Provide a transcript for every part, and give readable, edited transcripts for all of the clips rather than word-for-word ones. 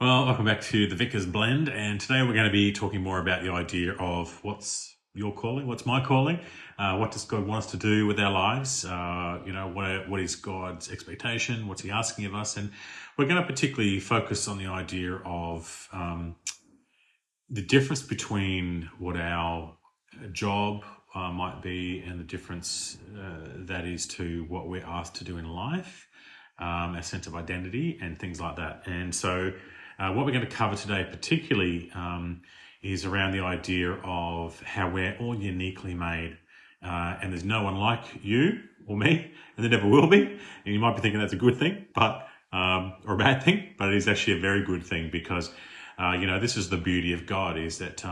Well, welcome back to the Vicar's Blend, and today we're going to be talking more about the idea of what's your calling, what's my calling, what does God want us to do with our lives, what is God's expectation, what's He asking of us, and we're going to particularly focus on the idea of the difference between what our job might be and the difference that is to what we're asked to do in life, a sense of identity and things like that. And so what we're going to cover today particularly is around the idea of how we're all uniquely made. And there's no one like you or me, and there never will be. And you might be thinking that's a good thing, but or a bad thing, but it is actually a very good thing because this is the beauty of God, is that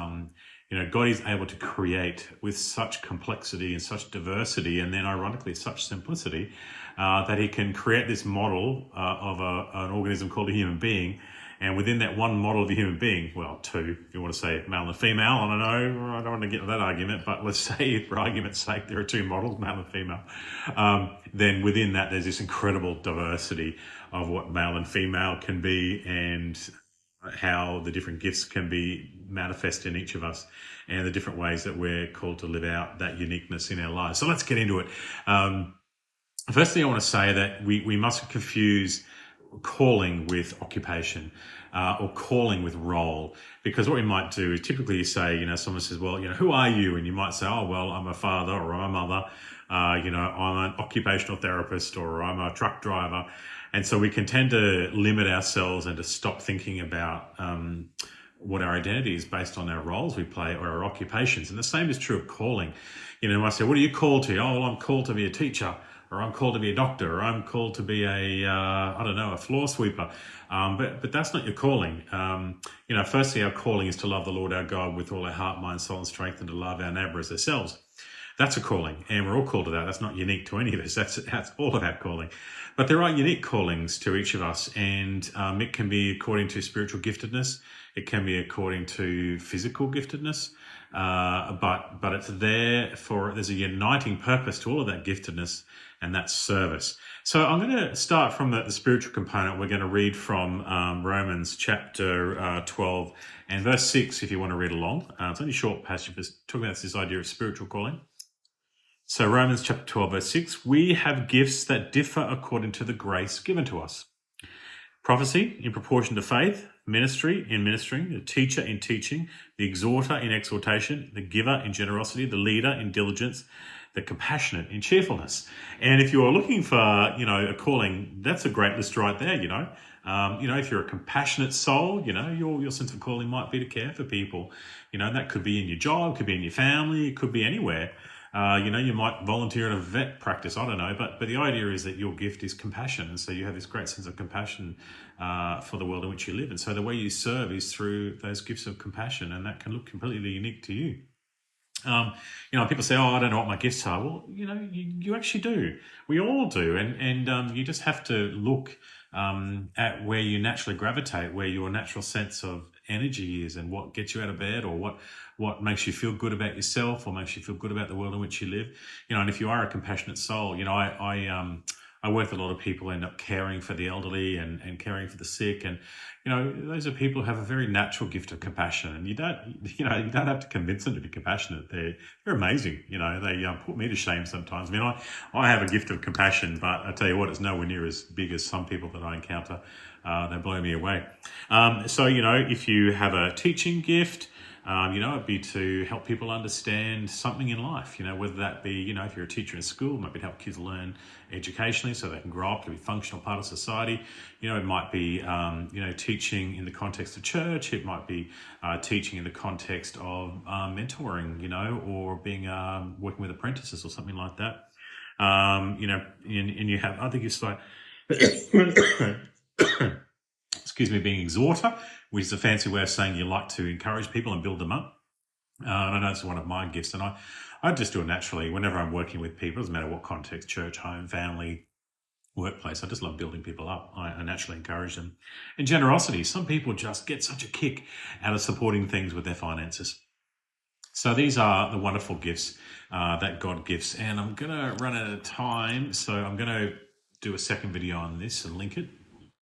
God is able to create with such complexity and such diversity, and then ironically such simplicity, that He can create this model of an organism called a human being. And within that one model of a human being, well, two, if you want to say male and female, I don't want to get into that argument, but let's say for argument's sake, there are two models, male and female. Then within that, there's this incredible diversity of what male and female can be, and how the different gifts can be manifest in each of us, and the different ways that we're called to live out that uniqueness in our lives. So let's get into it. First thing I want to say that we mustn't confuse calling with occupation, or calling with role, because what we might do is typically you say, someone says, well, who are you? And you might say, oh, well, I'm a father, or I'm a mother, I'm an occupational therapist, or I'm a truck driver. And so we can tend to limit ourselves and to stop thinking about what our identity is based on our roles we play or our occupations. And the same is true of calling. I say, what are you called to? Oh, well, I'm called to be a teacher, or I'm called to be a doctor, or I'm called to be a floor sweeper. But that's not your calling. Firstly, our calling is to love the Lord our God with all our heart, mind, soul, and strength, and to love our neighbour as ourselves. That's a calling, and we're all called to that. That's not unique to any of us. That's all of our calling. But there are unique callings to each of us, and it can be according to spiritual giftedness. It can be according to physical giftedness. But it's there's a uniting purpose to all of that giftedness, and that's service. So I'm going to start from the spiritual component. We're going to read from Romans chapter 12 and verse 6, if you want to read along. It's only a short passage, but it's talking about this idea of spiritual calling. So Romans chapter 12, verse 6, we have gifts that differ according to the grace given to us. Prophecy in proportion to faith, ministry in ministering, the teacher in teaching, the exhorter in exhortation, the giver in generosity, the leader in diligence, the compassionate in cheerfulness. And if you're looking for, a calling, that's a great list right there, if you're a compassionate soul, your sense of calling might be to care for people. That could be in your job, could be in your family, it could be anywhere. You might volunteer at a vet practice, I don't know, but the idea is that your gift is compassion, and so you have this great sense of compassion for the world in which you live, and so the way you serve is through those gifts of compassion, and that can look completely unique to you. People say, oh, I don't know what my gifts are. Well, you actually do. We all do, and you just have to look at where you naturally gravitate, where your natural sense of energy is, and what gets you out of bed, or what makes you feel good about yourself, or makes you feel good about the world in which you live. And if you are a compassionate soul, I work with a lot of people end up caring for the elderly and caring for the sick, and those are people who have a very natural gift of compassion, and you don't have to convince them to be compassionate. They're amazing. They put me to shame sometimes. I have a gift of compassion, but I tell you what, it's nowhere near as big as some people that I encounter. They blow me away. So if you have a teaching gift, it'd be to help people understand something in life, whether that be, if you're a teacher in school, it might be to help kids learn educationally so they can grow up to be a functional part of society. It might be, teaching in the context of church. It might be teaching in the context of mentoring, or being working with apprentices or something like that. And you have other gifts like, excuse me, being exhorter, which is a fancy way of saying you like to encourage people and build them up. And I know it's one of my gifts, and I just do it naturally whenever I'm working with people. It doesn't matter what context, church, home, family, workplace. I just love building people up. I naturally encourage them. And generosity. Some people just get such a kick out of supporting things with their finances. So these are the wonderful gifts that God gives. And I'm going to run out of time, so I'm going to do a second video on this and link it.